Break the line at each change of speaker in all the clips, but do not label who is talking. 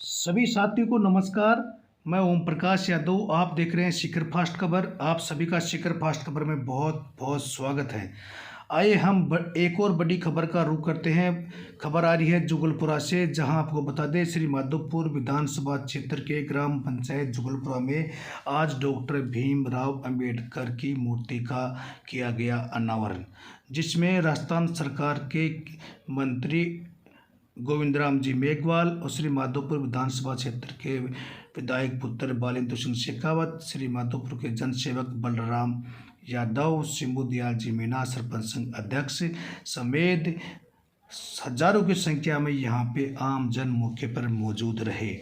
सभी साथियों को नमस्कार। मैं ओम प्रकाश यादव, आप देख रहे हैं शिखर फास्ट खबर। आप सभी का शिखर फास्ट खबर में बहुत बहुत स्वागत है। आइए हम एक और बड़ी खबर का रुख करते हैं। खबर आ रही है जुगलपुरा से, जहां आपको बता दें श्री माधोपुर विधानसभा क्षेत्र के ग्राम पंचायत जुगलपुरा में आज डॉक्टर भीमराव अंबेडकर की मूर्ति का किया गया अनावरण, जिसमें राजस्थान सरकार के मंत्री गोविंद राम जी मेघवाल और श्री माधोपुर विधानसभा क्षेत्र के विधायक पुत्र बालेंद्र सिंह शेखावत, श्री माधोपुर के जनसेवक बलराम यादव, सिंबू दयाल जी मीणा, सरपंच संघ अध्यक्ष समेत हजारों की संख्या में यहाँ पे आम जन मौके पर मौजूद रहे,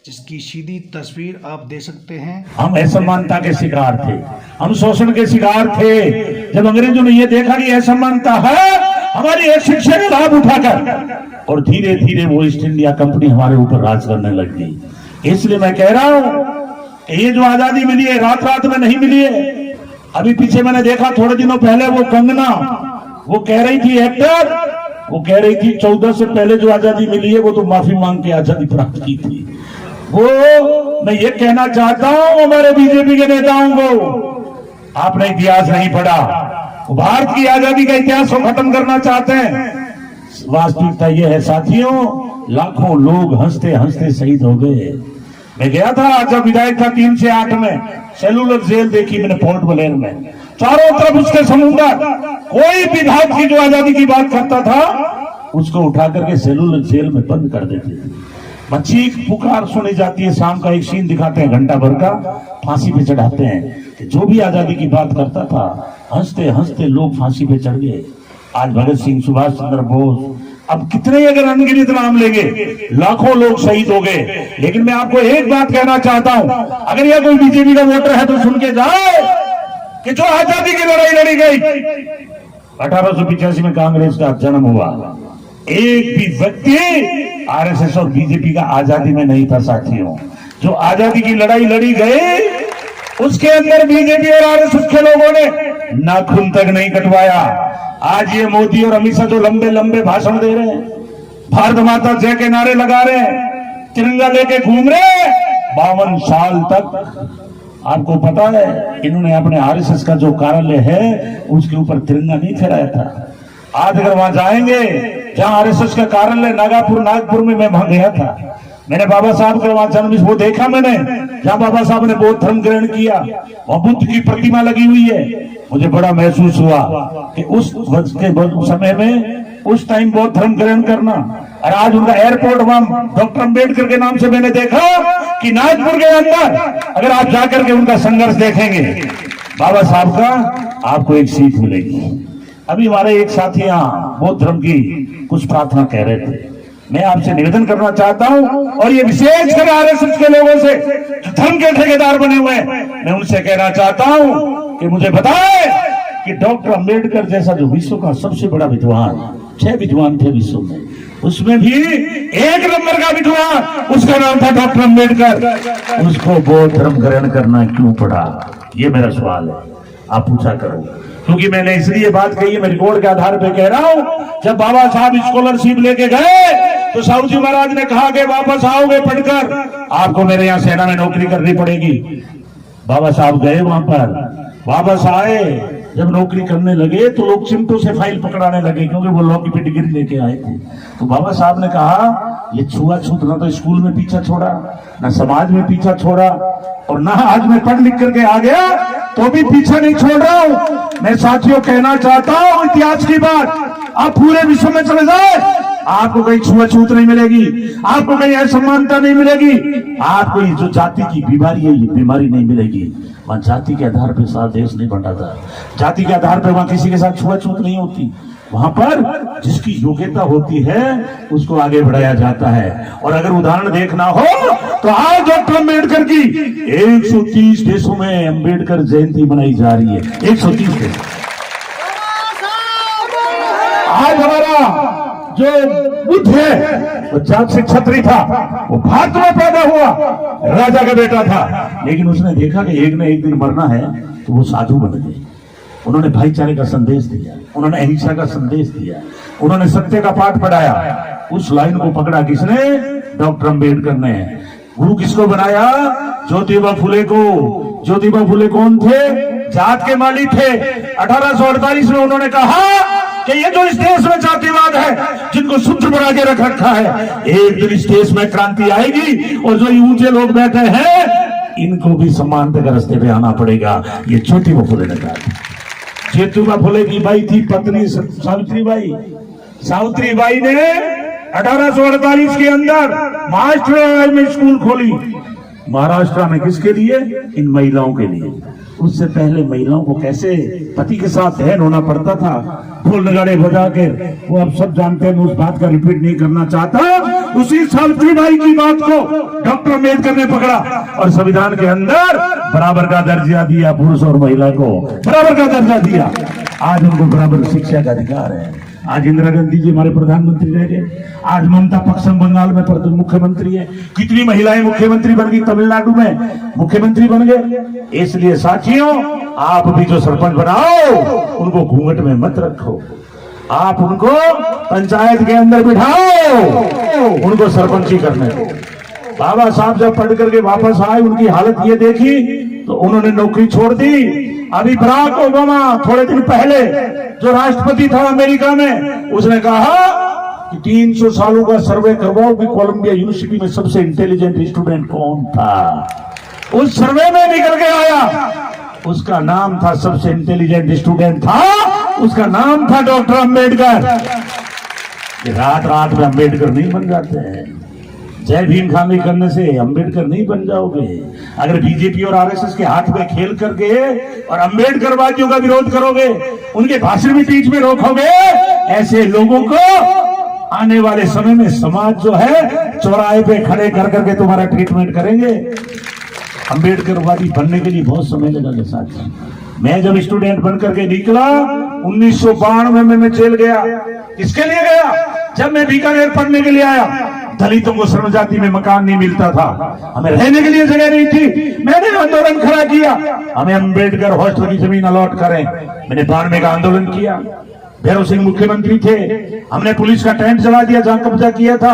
जिसकी सीधी तस्वीर आप देख सकते हैं।
हम असमानता के शिकार थे, हम शोषण के शिकार थे। जब अंग्रेजों ने ये देखा कि असमानता है, हमारी एक शिक्षा का लाभ उठाकर और धीरे धीरे वो ईस्ट इंडिया कंपनी हमारे ऊपर राज करने लग गई। इसलिए मैं कह रहा हूं कि ये जो आजादी मिली है रात रात में नहीं मिली है। अभी पीछे मैंने देखा थोड़े दिनों पहले वो कंगना वो कह रही थी, एक्टर वो कह रही थी 14 से पहले जो आजादी मिली है वो तो माफी मांग के आजादी प्राप्त की थी। वो मैं ये कहना चाहता हूं हमारे बीजेपी के नेताओं को, आपने इतिहास नहीं पढ़ा। भारत की आजादी का इतिहास को खत्म करना चाहते हैं। वास्तविकता यह है साथियों, लाखों लोग हंसते हंसते शहीद हो गए। मैं गया था जब विधायक था 3 से 8 में, सेलुलर जेल देखी मैंने पोर्ट ब्लेयर में, चारों तरफ उसके समुद्र। कोई विधायक की जो आजादी की बात करता था उसको उठा करके सेलुलर जेल में बंद कर देते थे। चीख पुकार सुनी जाती है, शाम का एक सीन दिखाते हैं घंटा भर का, फांसी पे चढ़ाते हैं कि जो भी आजादी की बात करता था हंसते हंसते लोग फांसी पे चढ़ गए। आज भगत सिंह, सुभाष चंद्र बोस, अब कितने अगर अनगिनत नाम लेंगे, लाखों लोग शहीद हो गए। लेकिन मैं आपको एक बात कहना चाहता हूं, अगर यह कोई बीजेपी का वोटर है तो सुन के जाए कि जो आजादी की लड़ाई लड़ी गई 1885 में कांग्रेस का जन्म हुआ, एक भी व्यक्ति आरएसएस और बीजेपी का आजादी में नहीं था साथियों। जो आजादी की लड़ाई लड़ी गई उसके अंदर बीजेपी और आरएसएस के लोगों ने नाखून तक नहीं कटवाया। आज ये मोदी और अमित शाह जो लंबे लंबे भाषण दे रहे हैं, भारत माता जय के नारे लगा रहे हैं, तिरंगा लेके घूम रहे हैं, 52 साल तक आपको पता है इन्होंने अपने आरएसएस का जो कार्यालय है उसके ऊपर तिरंगा नहीं फहराया था। आज अगर वहां जाएंगे जहां आरएसएस का कार्यालय नागपुर में मैं वहां गया था, मैंने बाबा साहब का वहां जन्म वो देखा मैंने, जहां बाबा साहब ने बौद्ध धर्म ग्रहण किया, वहां बुद्ध की प्रतिमा लगी हुई है। मुझे बड़ा महसूस हुआ कि उस समय में उस टाइम बौद्ध धर्म ग्रहण करना, और आज उनका एयरपोर्ट वहां डॉक्टर अंबेडकर के नाम से मैंने देखा कि नागपुर के अंदर अगर आप जाकर के उनका संघर्ष देखेंगे बाबा साहब का, आपको एक सीख मिलेगी। अभी हमारे एक साथी यहाँ बौद्ध धर्म की कुछ प्रार्थना कह रहे थे, मैं आपसे निवेदन करना चाहता हूं, और ये विशेषकर आरएसएस के लोगों से जो धर्म के ठेकेदार बने हुए हैं, मैं उनसे कहना चाहता हूं कि मुझे बताएं कि डॉक्टर अंबेडकर जैसा जो विश्व का सबसे बड़ा विद्वान, 6 विद्वान थे विश्व में, उसमें भी एक नंबर का विद्वान उसका नाम था डॉक्टर अंबेडकर, उसको बौद्ध धर्म ग्रहण करना क्यों पड़ा? ये मेरा सवाल है, आप पूछा करो। क्योंकि मैंने इसलिए बात कही है, मैं रिकॉर्ड के आधार पे कह रहा हूं, जब बाबा साहब स्कॉलरशिप लेके गए तो साहू जी महाराज ने कहा कि वापस आओगे पढ़कर, आपको मेरे यहाँ सेना में नौकरी करनी पड़ेगी। बाबा साहब गए वहां पर, वापस आए, जब नौकरी करने लगे तो लोग चिमटों से फाइल पकड़ाने लगे, क्योंकि वो लॉ की डिग्री लेके आए थे। तो बाबा साहब ने कहा ये छुआछूत ना तो स्कूल में पीछा छोड़ा, ना समाज में पीछा छोड़ा, और ना आज मैं पढ़ लिख करके आ गया तो भी पीछा नहीं छोड़ रहा हूं। मैं साथियों कहना चाहता हूं इतिहास की बात, आप पूरे विश्व में चले जाए, आपको कहीं छुआछूत नहीं मिलेगी, आपको कहीं असमानता नहीं मिलेगी, आपको ये जो जाति की बीमारी है ये बीमारी नहीं मिलेगी। वहां जाति के आधार पर सारा देश नहीं बंटा था, जाति के आधार पर वहां किसी के साथ छुआछूत नहीं होती। वहां पर जिसकी योग्यता होती है उसको आगे बढ़ाया जाता है। और अगर उदाहरण देखना हो तो आज डॉक्टर अंबेडकर की 130 देशों में अंबेडकर जयंती मनाई जा रही है, 130 देश। आज हमारा जो बुद्ध है वो जात से क्षत्रिय था, वो भारत में पैदा हुआ, राजा का बेटा था, लेकिन उसने देखा कि एक न एक दिन मरना है तो वो साधु बन गए। उन्होंने भाईचारे का संदेश दिया, उन्होंने अहिंसा का संदेश दिया, उन्होंने सत्य का पाठ पढ़ाया। उस लाइन को पकड़ा किसने? डॉक्टर अंबेडकर ने। गुरु किसको बनाया? ज्योतिबा फुले को। ज्योतिबा फुले कौन थे? जात के माली थे। 1848 में उन्होंने कहा कि ये जो इस देश में जातिवाद है, जिनको सूत्र बना के रख रखा है, एक दिन इस देश में क्रांति आएगी और जो ये ऊंचे लोग बैठे हैं इनको भी समानता के रास्ते पे आना पड़ेगा। ये ज्योतिबा फुले ने कहा। ज्योतिबा फुले की बाई थी पत्नी सावित्रीबाई। सावित्रीबाई ने 1848 के अंदर महाराष्ट्र में स्कूल खोली। महाराष्ट्र में किसके लिए? इन महिलाओं के लिए। उससे पहले महिलाओं को कैसे पति के साथ दहन होना पड़ता था, ढोल नगाड़े बजा के, वो आप सब जानते हैं। उस बात का रिपीट नहीं करना चाहता। उसी सावित्रीबाई की बात को डॉक्टर अम्बेडकर ने पकड़ा और संविधान के अंदर बराबर का दर्जा दिया। पुरुष और महिला को बराबर का दर्जा दिया। आज उनको बराबर शिक्षा का अधिकार है। आज इंदिरा गांधी जी हमारे प्रधानमंत्री रह गए। आज ममता पश्चिम बंगाल में मुख्यमंत्री है। कितनी महिलाएं मुख्यमंत्री बन गई, तमिलनाडु में मुख्यमंत्री बन गए। इसलिए साथियों, आप भी जो सरपंच बनाओ उनको घूंघट में मत रखो। आप उनको पंचायत के अंदर बिठाओ, उनको सरपंची करने दो। बाबा साहब जब पढ़ करके वापस आए, उनकी हालत ये देखी तो उन्होंने नौकरी छोड़ दी। अभी बराक ओबामा थोड़े दिन पहले जो राष्ट्रपति था अमेरिका में, उसने कहा कि 300 सालों का सर्वे करवाओ कि कोलंबिया यूनिवर्सिटी में सबसे इंटेलिजेंट स्टूडेंट कौन था। उस सर्वे में निकल के आया, उसका नाम था, सबसे इंटेलिजेंट स्टूडेंट था, उसका नाम था डॉक्टर अंबेडकर। रात रात में अंबेडकर नहीं बन जाते हैं। जय भीम खाली करने से अंबेडकर नहीं बन जाओगे। अगर बीजेपी और आरएसएस के हाथ में खेल करके और अंबेडकरवादियों का विरोध करोगे, उनके भाषण भी बीच में रोकोगे, ऐसे लोगों को आने वाले समय में समाज जो है चौराहे पे खड़े कर करके तुम्हारा ट्रीटमेंट करेंगे। अंबेडकरवादी बनने के लिए बहुत समय लगा साथ। मैं जब स्टूडेंट बन करके निकला 1992 में मैं जेल गया। किसके लिए गया? जब मैं बीकानेर पढ़ने के लिए आया, दलितों को श्रम जाति में मकान नहीं मिलता था, हमें रहने के लिए जगह नहीं थी। मैंने आंदोलन खड़ा किया, हमें अंबेडकर हॉस्टल की जमीन अलॉट करें। मैंने 92 का आंदोलन किया। भैरव सिंह मुख्यमंत्री थे, हमने पुलिस का टेंट जला दिया जहां कब्जा किया था।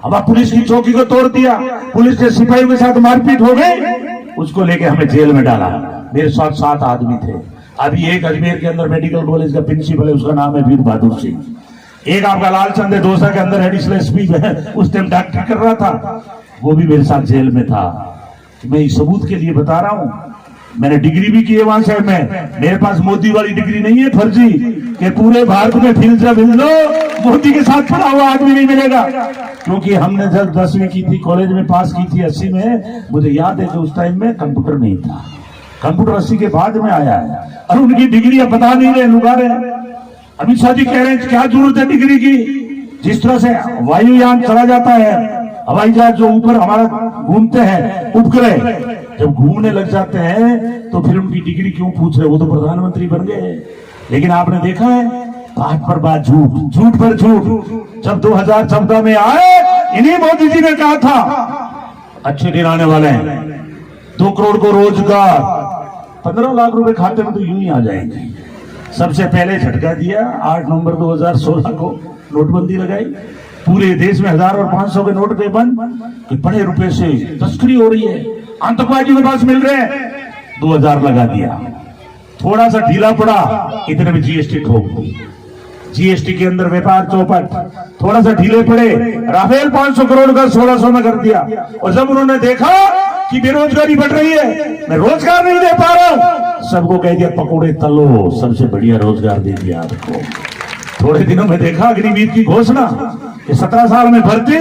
हम पुलिस की चौकी को तोड़ दिया, पुलिस के सिपाहियों के साथ मारपीट हो गई, उसको लेके हमें जेल में डाला। मेरे साथ 7 आदमी थे। अभी एक अजमेर के अंदर मेडिकल कॉलेज का प्रिंसिपल है, उसका नाम है वीर बहादुर सिंह। एक आपका लालचंद है, दोसा के अंदर एडिशनल एसपी है, उस टाइम डॉक्टर कर रहा था, वो भी मेरे साथ जेल में था। मैं इस सबूत के लिए बता रहा हूं। मैंने डिग्री भी की है वहां से। मेरे पास मोदी वाली डिग्री नहीं है फर्जी, कि पूरे भारत में फिर लो, मोदी के साथ पढ़ा हुआ आदमी नहीं मिलेगा। क्योंकि हमने जब 10वीं की थी, कॉलेज में पास की थी 80 में, मुझे याद है कि उस टाइम में कंप्यूटर नहीं था। कंप्यूटर 80 के बाद में आया है और उनकी डिग्री अब बता नहीं रहे, लुका रहे। अमित शाह जी कह रहे हैं क्या जरूरत है डिग्री की। जिस तरह से वायुयान चला जाता है, हवाई जहाज जो ऊपर हमारा घूमते हैं, उपग्रह जब घूमने लग जाते हैं तो फिर उनकी डिग्री क्यों पूछ रहे? वो तो प्रधानमंत्री बन गए। लेकिन आपने देखा है बात पर बात, झूठ झूठ पर झूठ। जब 2014 में आए, इन्हीं मोदी जी ने कहा था अच्छे दिन आने वाले हैं, 2 करोड़ को रोजगार, 15 लाख रुपए खाते में तो यूं ही आ जाएंगे। सबसे पहले झटका दिया 8 नवंबर 2016 को, नोटबंदी लगाई। पूरे देश में 1000 और 500 के नोट पे बंद, कि बड़े रुपए से तस्करी हो रही है, आतंकवादियों के पास मिल रहे हैं। 2000 लगा दिया। थोड़ा सा ढीला पड़ा, इतने में जीएसटी ठोक दी। जीएसटी के अंदर व्यापार चौपट, थोड़ा सा ढीले पड़े, राफेल 500 करोड़ का 1600 में कर दिया। और जब उन्होंने देखा कि बेरोजगारी बढ़ रही है, मैं रोजगार नहीं दे पा रहा हूं, सबको कह दिया पकौड़े तलो, सबसे बढ़िया रोजगार दे दिया आपको। थोड़े दिनों में देखा अग्निवीर की घोषणा कि 17 साल में भर्ती,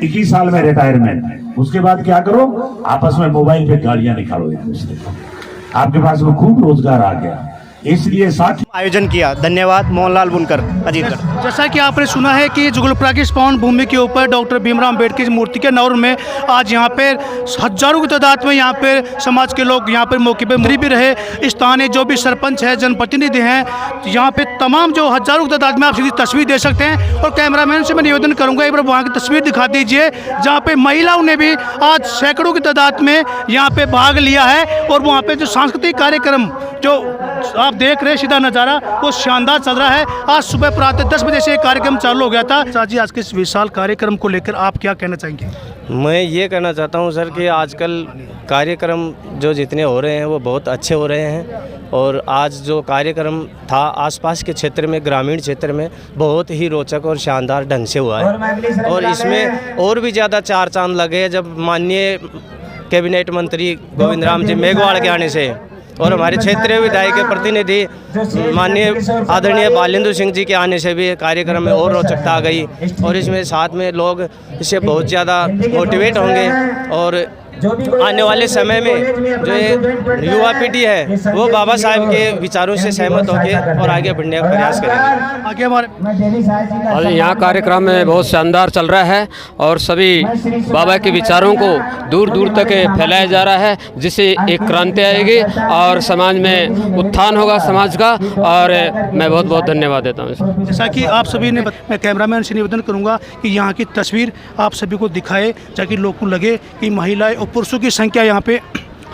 21 साल में रिटायरमेंट। उसके बाद क्या करो? आपस में मोबाइल पे गाड़ियां निकालो एक दूसरे को। आपके पास में खूब रोजगार आ गया। इसलिए साथ
आयोजन किया। धन्यवाद मोहनलाल बुनकर, अजीत।
जैसा कि आपने सुना है कि जुगलपुरा की पावन भूमि के ऊपर डॉक्टर भीमराव अम्बेडकर की मूर्ति के नौर में आज यहाँ पे हजारों की तादाद में यहाँ पे समाज के लोग यहाँ पर मौके पे मंत्री भी रहे, स्थानीय जो भी सरपंच है, जनप्रतिनिधि हैं, यहाँ पे तमाम जो हजारों की तादाद में आप सीधी तस्वीर देख सकते हैं। और कैमरामैन से मैं निवेदन करूँगा एक बार वहाँ की तस्वीर दिखा दीजिए, जहाँ पे महिलाओं ने भी आज सैकड़ों की तादाद में यहाँ पे भाग लिया है। और वहाँ पे जो सांस्कृतिक कार्यक्रम जो आप देख रहे हैं सीधा नज़ारा वो शानदार चल रहा है। आज सुबह प्रातः 10 बजे से ये कार्यक्रम चालू हो गया था। साथ ही आज के इस विशाल कार्यक्रम को लेकर आप क्या कहना चाहेंगे?
मैं ये कहना चाहता हूँ सर कि आजकल कार्यक्रम जो जितने हो रहे हैं वो बहुत अच्छे हो रहे हैं। और आज जो कार्यक्रम था आसपास के क्षेत्र में, ग्रामीण क्षेत्र में बहुत ही रोचक और शानदार ढंग से हुआ है। और इसमें और भी ज़्यादा चार चांद लगे जब माननीय कैबिनेट मंत्री गोविंद राम जी मेघवाल के आने से और हमारे क्षेत्रीय विधायक के प्रतिनिधि माननीय आदरणीय बालेंद्र सिंह जी के आने से भी कार्यक्रम में और रोचकता आ गई। और इसमें साथ में लोग इससे बहुत ज़्यादा मोटिवेट होंगे और आने वाले समय में जो ये युवा पीढ़ी है वो बाबा साहब के विचारों से सहमत होकर और आगे बढ़ने का प्रयास करेंगे।
आगे हमारे
और यहाँ कार्यक्रम में बहुत शानदार चल रहा है और सभी बाबा के विचारों को दूर दूर तक फैलाया जा रहा है, जिससे एक क्रांति आएगी और समाज में उत्थान होगा समाज का। और मैं बहुत बहुत धन्यवाद देता हूँ।
जैसा कि आप सभी ने, मैं कैमरामैन से निवेदन करूंगा कि यहाँ की तस्वीर आप सभी को दिखाए ताकि लोगों को लगे कि महिलाएं और पुरुषों की संख्या यहाँ पे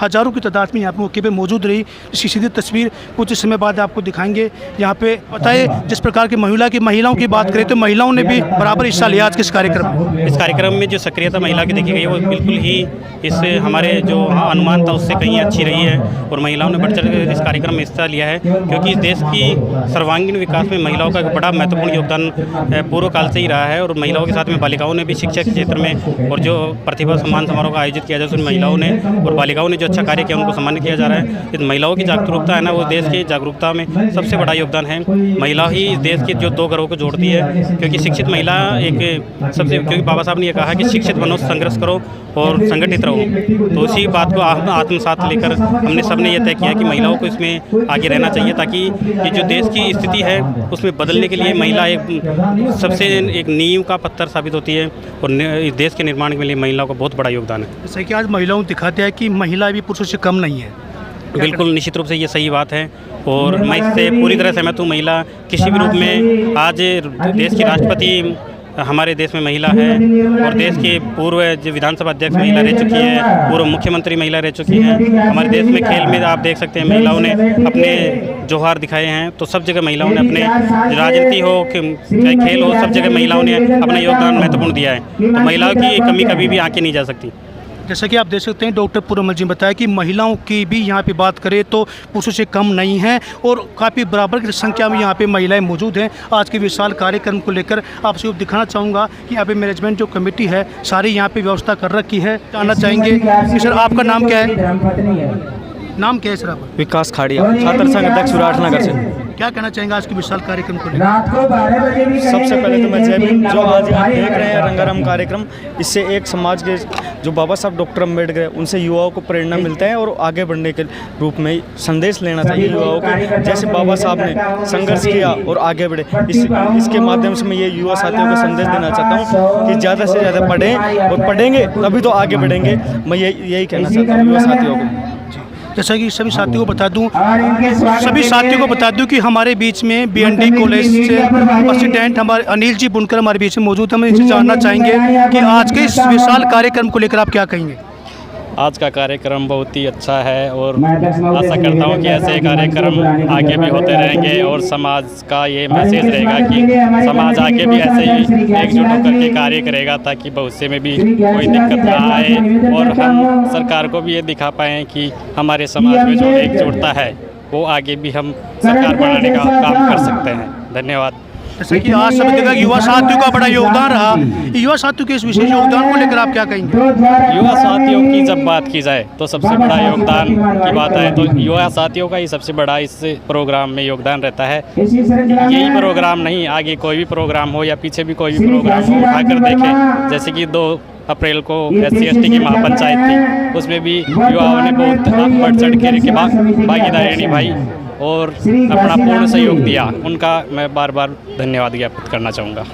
हज़ारों की तादाद में यहाँ पे मौके पे मौजूद रही। इसकी सीधी तस्वीर कुछ समय बाद आपको दिखाएंगे। यहाँ पे बताए जिस प्रकार की महिलाओं की बात करें तो महिलाओं ने भी बराबर हिस्सा लिया आज के इस कार्यक्रम में।
इस कार्यक्रम में जो सक्रियता महिला की देखी गई वो बिल्कुल ही इससे हमारे जो अनुमान था उससे कहीं अच्छी रही है। और महिलाओं ने बढ़ चढ़ कर इस कार्यक्रम में हिस्सा लिया है, क्योंकि देश की सर्वांगीण विकास में महिलाओं का एक बड़ा महत्वपूर्ण योगदान पूर्व काल से ही रहा है। और महिलाओं के साथ में बालिकाओं ने भी शिक्षा के क्षेत्र में और जो प्रतिभा सम्मान समारोह का आयोजित किया जाए उसमें महिलाओं ने और बालिकाओं ने जो अच्छा कार्य किया उनको सम्मानित किया जा रहा है। इस महिलाओं की जागरूकता है ना, वो देश की जागरूकता में सबसे बड़ा योगदान है। महिला ही इस देश के जो दो ग्रहों को जोड़ती है, क्योंकि शिक्षित महिला एक सबसे, क्योंकि बाबा साहब ने ये कहा कि शिक्षित बनो, संघर्ष करो और संगठित रहो। तो उसी बात को आत्मसात लेकर हमने सबने ये तय किया कि महिलाओं को इसमें आगे रहना चाहिए, ताकि ये जो देश की स्थिति है उसमें बदलने के लिए महिला एक सबसे एक नींव का पत्थर साबित होती है। और इस देश के निर्माण के लिए महिलाओं का बहुत बड़ा योगदान है।
जैसे कि आज महिलाओं दिखाते हैं कि महिला भी पुरुषों से कम नहीं है।
बिल्कुल निश्चित रूप से ये सही बात है और मैं इससे पूरी तरह सहमत हूँ। महिला किसी भी रूप में, आज देश की राष्ट्रपति हमारे देश में महिला है और देश के पूर्व जो विधानसभा अध्यक्ष महिला रह चुकी है, पूर्व मुख्यमंत्री महिला रह चुकी हैं। हमारे देश में खेल में आप देख सकते हैं महिलाओं ने अपने जोहार दिखाए हैं। तो सब जगह महिलाओं ने अपने, राजनीति हो चाहे खेल हो, सब जगह महिलाओं ने अपना योगदान महत्वपूर्ण दिया है। तो महिलाओं की कमी कभी भी आंकी नहीं जा सकती।
जैसा कि आप देख सकते हैं डॉक्टर पूरमल जी ने बताया कि महिलाओं की भी यहाँ पे बात करें तो पुरुषों से कम नहीं है और काफ़ी बराबर की संख्या में यहाँ पे महिलाएं मौजूद हैं। आज के विशाल कार्यक्रम को लेकर आपसे दिखाना चाहूँगा कि यहाँ पे मैनेजमेंट जो कमेटी है सारी यहाँ पे व्यवस्था कर रखी है। जानना चाहेंगे कि सर आपका नाम क्या है? नाम क्या है सर आपका?
विकास खाड़िया, छात्र संघ अध्यक्ष विराटनगर से।
क्या कहना चाहेंगे आज के विशाल कार्यक्रम को लेकर?
सबसे पहले तो मैं जय भीम। जो आज आप देख रहे हैं रंगारंग कार्यक्रम, इससे एक समाज के जो बाबा साहब डॉक्टर अम्बेडकर है उनसे युवाओं को प्रेरणा मिलता है और आगे बढ़ने के रूप में संदेश लेना चाहिए युवाओं को। जैसे बाबा साहब ने संघर्ष किया और आगे बढ़े, इसके माध्यम से मैं ये युवा साथियों को संदेश देना चाहता हूँ कि ज़्यादा से ज़्यादा पढ़ें और पढ़ेंगे तभी तो आगे बढ़ेंगे। मैं यही कहना चाहता हूँ युवा साथियों को।
जैसा कि सभी साथियों को बता दूं कि हमारे बीच में बीएनडी कॉलेज से प्रेसिडेंट हमारे अनिल जी बुनकर हमारे बीच में मौजूद हैं। हम इनसे जानना चाहेंगे कि आज के इस विशाल कार्यक्रम को लेकर आप क्या कहेंगे?
आज का कार्यक्रम बहुत ही अच्छा है और आशा करता हूँ कि ऐसे कार्यक्रम आगे भी होते रहेंगे और समाज का ये मैसेज रहेगा कि समाज आगे भी ऐसे ही एकजुट होकर के कार्य करेगा, ताकि भविष्य में भी कोई दिक्कत ना आए और हम सरकार को भी ये दिखा पाएँ कि हमारे समाज में जो एकजुटता है वो आगे भी हम सरकार बनाने का काम कर सकते हैं। धन्यवाद।
जैसे कि आज सभी जगह युवा साथियों का बड़ा योगदान रहा, युवा साथियों के इस विशेष योगदान को लेकर आप क्या कहेंगे?
युवा साथियों की जब बात की जाए तो सबसे बड़ा योगदान की बात है तो युवा साथियों का ही सबसे बड़ा इस प्रोग्राम में योगदान रहता है। यही प्रोग्राम नहीं, आगे कोई भी प्रोग्राम हो या पीछे भी कोई भी प्रोग्राम हो उठाकर देखें। जैसे कि 2 अप्रैल को SC/ST की महापंचायत थी, उसमें भी युवाओं ने बहुत बढ़ चढ़ के भागीदारी निभाई और अपना पूर्ण सहयोग दिया। उनका मैं बार बार धन्यवाद ज्ञापित करना चाहूँगा।